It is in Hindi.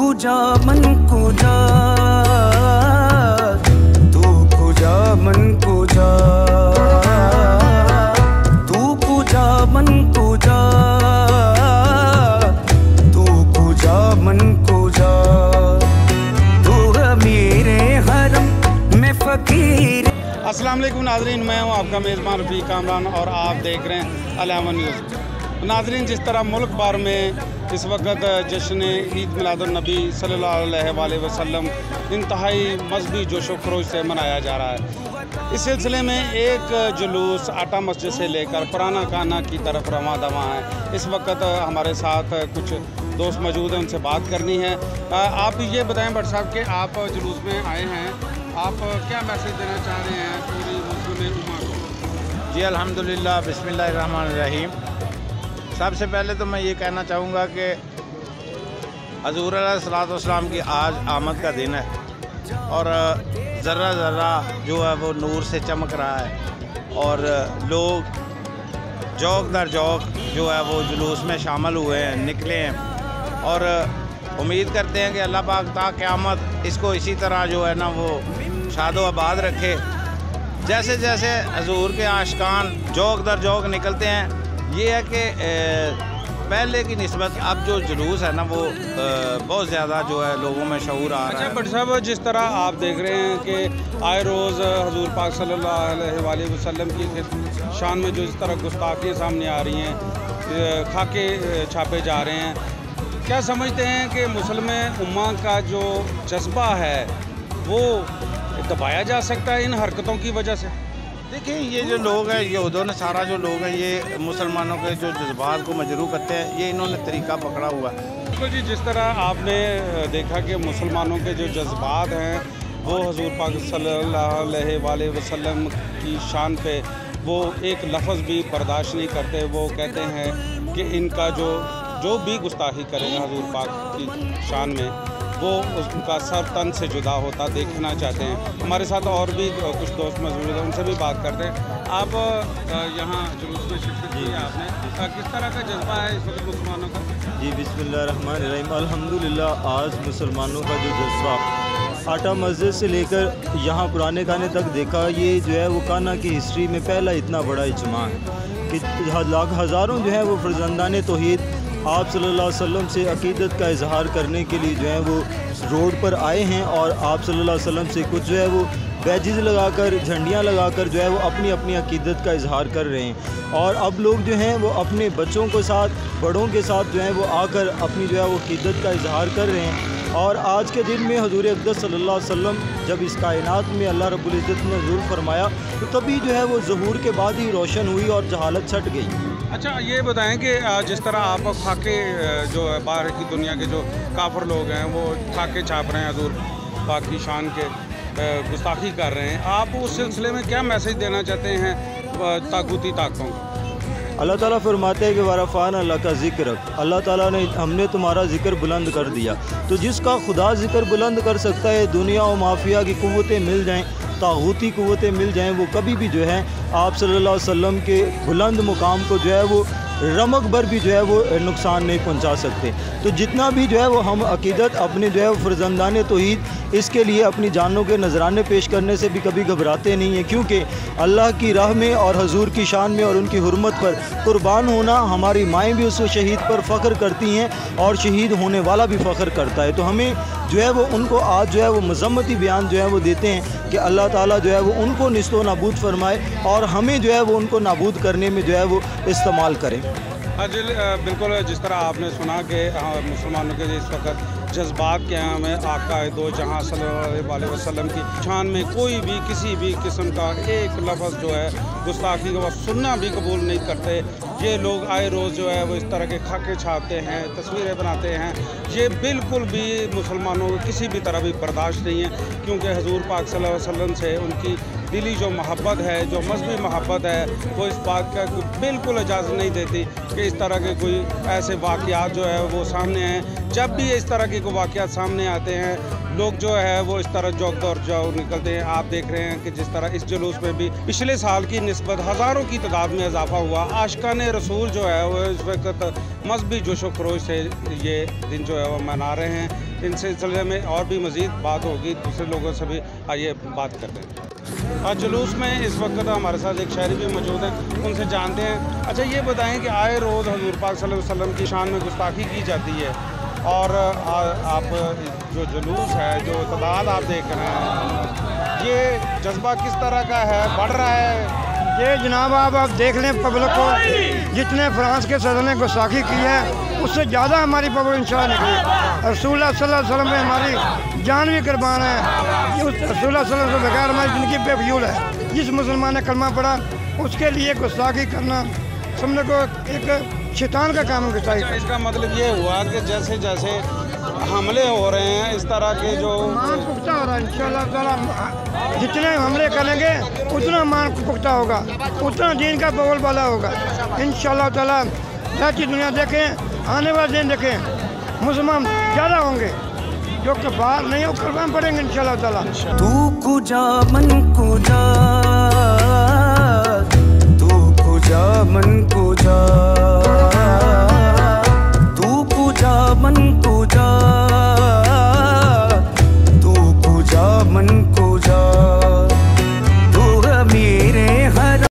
कुजा मन कुजा, तू कुजा मन कुजा, तू कुजा मन कुजा, तू कुजा मन कुजा, तू है मेरे हरम में फकीर। अस्सलाम वालेकुम नाज़रीन, मैं हूं आपका मेज़बान रफ़ीक कामरान और आप देख रहे हैं अल-अमन न्यूज़। नाज़रीन, जिस तरह मुल्क भर में इस वक्त जश्न ईद मिलादुन्नबी सल्लल्लाहु अलैहि वसल्लम इंतहाई मजहबी जोश व खरोश से मनाया जा रहा है, इस सिलसिले में एक जुलूस आटा मस्जिद से लेकर पुराना खाना की तरफ रवां दवा है। इस वक्त हमारे साथ कुछ दोस्त मौजूद हैं, उनसे बात करनी है। आप ये बताएं भट्ट साहब कि आप जुलूस में आए हैं, आप क्या मैसेज देना चाह रहे हैं पूरी मुस्लिम उम्मा को? जी अल्हम्दुलिल्लाह, बिस्मिल्लाहिर्रहमानिर्रहीम। सबसे पहले तो मैं ये कहना चाहूँगा कि हज़ूर अलैहिस्सलाम की आज आमद का दिन है और ज़र्रा ज़र्रा जो है वो नूर से चमक रहा है और लोग जौक दर जौक जो है वो जुलूस में शामिल हुए हैं, निकले हैं और उम्मीद करते हैं कि अल्लाह पाक ता क़यामत इसको इसी तरह जो है ना वो शादो आबाद रखे। जैसे जैसे हज़ूर के आशिकान जौक दर जौक निकलते हैं, ये है कि पहले की निस्बत अब जो जुलूस है ना वो बहुत ज़्यादा जो है लोगों में शऊर आ रहा है। भट्ट साहब, जिस तरह आप देख रहे हैं कि आए रोज़ हज़ूर पाक सल्लल्लाहु अलैहि वसल्लम की शान में जो इस तरह गुस्ताखियाँ सामने आ रही हैं, खाके छापे जा रहे हैं, क्या समझते हैं कि मुस्लिम उम्मा का जो जज्बा है वो दबाया जा सकता है इन हरकतों की वजह से? देखिए, ये जो लोग हैं, यहूद नसारा जो लोग हैं, ये मुसलमानों के जो जज्बात को मजरूह करते हैं, ये इन्होंने तरीका पकड़ा हुआ है। तो जी, जिस तरह आपने देखा कि मुसलमानों के जो जज्बात हैं वो हज़ूर पाक सल्लल्लाहु अलैहि वसल्लम की शान पे वो एक लफ्ज़ भी बर्दाश्त नहीं करते। वो कहते हैं कि इनका जो भी गुस्ताखी करेगा हज़ूर पाक की शान में, वो उनका सर तन से जुदा होता देखना चाहते हैं। हमारे साथ और भी कुछ दोस्त मौजूद हैं, उनसे भी बात करते हैं। आप यहाँ जुलूस में शिरकत की है आपने, किस तरह का जज्बा है इस वक्त मुसलमानों का? जी बिस्मिल्लाहिर्रहमानिर्रहीम, अल्हम्दुलिल्लाह। आज मुसलमानों का जो जज्बा आटा मस्जिद से लेकर यहाँ पुराने खाने तक देखा, ये जो है वो काना की हिस्ट्री में पहला इतना बड़ा इज्मा है कि हज़ारों जो है वो फर्जंदाने तौहीद आप सल्लल्लाहु अलैहि वसल्लम से अक़ीदत का इजहार करने के लिए जो है वो रोड पर आए हैं और आप सल्लल्लाहु अलैहि वसल्लम से कुछ जो है वो बैजेज़ लगाकर, झंडियाँ लगाकर जो है वो अपनी अपनी अक़ीदत का इजहार कर रहे हैं। और अब लोग जो हैं वो अपने बच्चों के साथ, बड़ों के साथ जो है वो आकर अपनी जो है वो अक़ीदत का इजहार कर रहे हैं। और आज के दिन में हज़ूर अक़दस सल्लल्लाहु अलैहि वसल्लम जब इस कायनात में अल्लाह रब्बुल इज़्ज़त ने ज़ुहूर फरमाया, तो तभी जो है वो ज़ुहूर के बाद ही रोशन हुई और जहालत छट गई। अच्छा, ये बताएं कि जिस तरह आप खाके जो बाहर की दुनिया के जो काफिर लोग हैं वो खाके छाप रहे हैं, हज़ूर पाक की शान के गुस्ताखी कर रहे हैं, आप उस सिलसिले में क्या मैसेज देना चाहते हैं तागूती ताकतों को? अल्लाह ताला फरमाते हैं कि वरफ़ाना लका ज़िक्र, अल्लाह ताला ने हमने तुम्हारा ज़िक्र बुलंद कर दिया। तो जिसका खुदा ज़िक्र बुलंद कर सकता है, दुनिया और माफिया की क़ुव्वतें मिल जाएं, तागूती क़ुव्वतें मिल जाएं, वो कभी भी जो है आप सल्लल्लाहु अलैहि वसल्लम के बुलंद मुकाम को जो है वो रमक भर भी जो है वो नुकसान नहीं पहुंचा सकते। तो जितना भी जो है वो हम अक़ीदत अपने जो है वो फर्जंदाने तौहीद इसके लिए अपनी जानों के नजराने पेश करने से भी कभी घबराते नहीं हैं, क्योंकि अल्लाह की राह में और हजूर की शान में और उनकी हुर्मत पर कुर्बान होना, हमारी माएँ भी उस शहीद पर फ़ख्र करती हैं और शहीद होने वाला भी फ़ख्र करता है। तो हमें जो है वो उनको आज जो है वो मज़म्मती बयान जो है वो देते हैं कि अल्लाह ताला जो है वो उनको निस्तो नाबूद फरमाए और हमें जो है वो उनको नाबूद करने में जो है वो इस्तेमाल करें। हाँ जी, बिल्कुल। जिस तरह आपने सुना कि मुसलमानों के इस वक्त जज्बात के हमें आका दो जहाँ सल्लल्लाहु अलैहि वसल्लम की शान में कोई भी किसी भी किस्म का एक लफ्ज़ जो है गुस्ताखी का सुनना भी कबूल नहीं करते। ये लोग आए रोज़ जो है वो इस तरह के खाके छापते हैं, तस्वीरें बनाते हैं, ये बिल्कुल भी मुसलमानों को किसी भी तरह भी बर्दाश्त नहीं है, क्योंकि हज़ूर पाक सल्लल्लाहु अलैहि वसल्लम से उनकी दिली जो मोहब्बत है, जो मजहबी मोहब्बत है, वो इस बात का बिल्कुल इजाज़त नहीं देती कि इस तरह के कोई ऐसे वाक़यात जो है वो सामने हैं। जब भी इस तरह के कोई वाक़यात सामने आते हैं, लोग जो है वो इस तरह जोक दौर जाओ निकलते हैं। आप देख रहे हैं कि जिस तरह इस जुलूस में भी पिछले साल की निस्बत हज़ारों की तादाद में इजाफा हुआ। आशिकान रसूल जो है वो इस वक्त मजहबी जोश व खरोश से ये दिन जो है वो मना रहे हैं। इन सिलसिले में और भी मज़ीद बात होगी दूसरे लोगों से भी, आइए बात करते हैं। और जुलूस में इस वक्त हमारे साथ एक शहरी भी मौजूद हैं, उनसे जानते हैं। अच्छा ये बताएं कि आए रोज़ हज़ूर पाक सल्लल्लाहु अलैहि वसल्लम की शान में गुस्ताखी की जाती है, और आप जो जुलूस है, जो तादाद आप देख रहे हैं, ये जज्बा किस तरह का है, बढ़ रहा है? ये जनाब आप देख लें पब्लिक को, जितने फ्रांस के सदर ने गुस्ताखी की है उससे ज़्यादा हमारी पब्लिक इंशाअल्लाह निकली। रसूलुल्लाह सल्लल्लाहु अलैहि वसल्लम में हमारी जान भी कुर्बान है। रसूलुल्लाह सल्लल्लाहु अलैहि वसल्लम के बगैर हमारी ज़िंदगी बेफजूल है। जिस मुसलमान ने कलमा पढ़ा उसके लिए गुस्ताखी करना समझो को एक शैतान का काम है। इसका मतलब ये हुआ कि जैसे जैसे हमले हो रहे हैं इस तरह के जो मान पुख्ता हो रहा है, इंशाअल्लाह ताला जितने हमले करेंगे उतना मान पुख्ता होगा, उतना दीन का बोलबाला होगा इंशाअल्लाह ताला। सारी दुनिया देखें, आने वाले दिन देखें, मुसलमान ज़्यादा होंगे, जो कफार नहीं हो कुर्बान पड़ेंगे इंशाअल्लाह ताला। तू कुजा मन कुजा